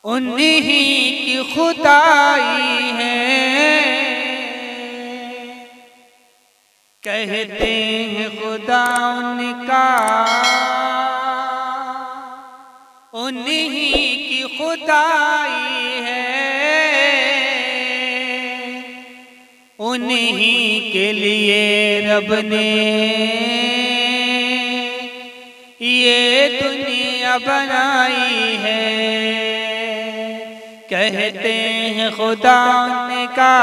उन्हीं की खुदाई है। कहते हैं खुदा उनका, उन्हीं की खुदाई है। उन्हीं के लिए रब ने ये दुनिया बनाई है। कहते हैं खुदा उनका,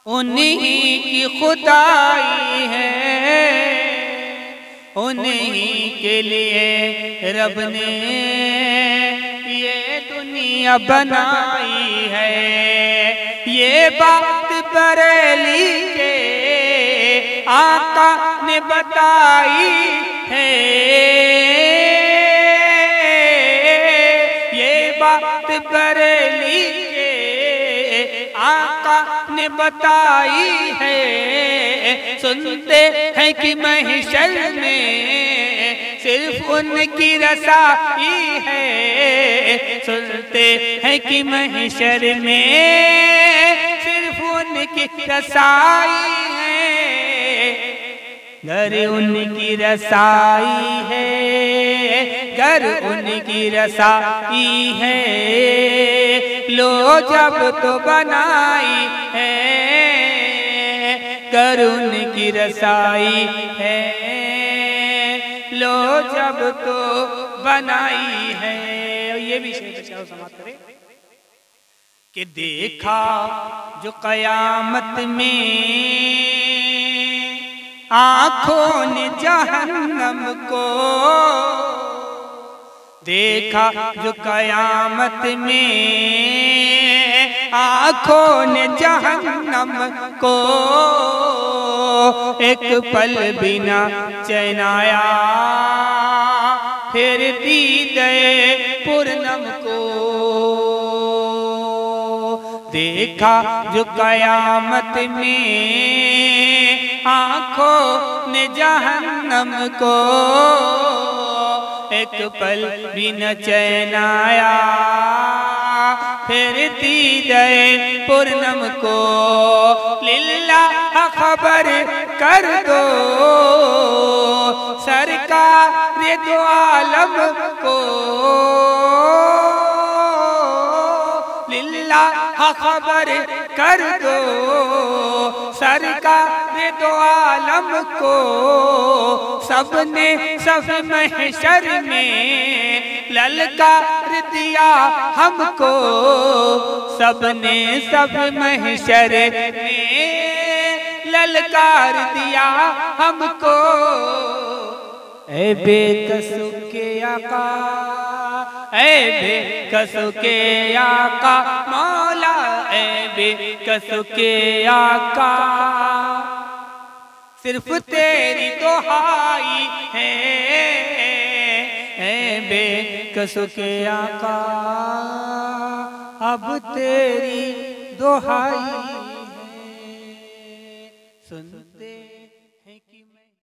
उन्हीं की खुदाई है। उन्हीं के लिए रब ने ये दुनिया बनाई है। ये बात बरेली के आका ने बताई है। ये बात बरेली के आका ने बताई है। सुनते हैं कि महशर में सिर्फ उनकी रसाई है। सुनते हैं कि महशर में सिर्फ उनकी रसाई है। घर उनकी रसाई है, घर उनकी रसाई है। लो जब तो बनाई है, घर उनकी रसाई है। लो जब तो बनाई है। ये भी शेर समाप्त करें कि देखा जो कयामत में आँखों ने जहन्नम को, देखा जो कयामत में आँखों ने जहन्नम को। एक पल बिना चैन आया फिर दीदे पूर्णम को। देखा जो कयामत में आँखों ने जहन्नम को। एक पल भी न चैन आया फिर दीदे पूर्णम को। लिल्लाह खबर कर दो सरकार ये दो आलम को। लिल्लाह खबर कर दो सरकार ये दो आलम को। सबने सब महशर में ललकार दिया हमको। सबने सब महशर में ललकार दिया हमको। ऐ बेकसों के आका, ऐ बेकसों के आका मौला, ऐ बेकसों के आका। सिर्फ तेरी दुहाई है, ऐ बेकसों के आका। अब तेरी दुहाई है। सुन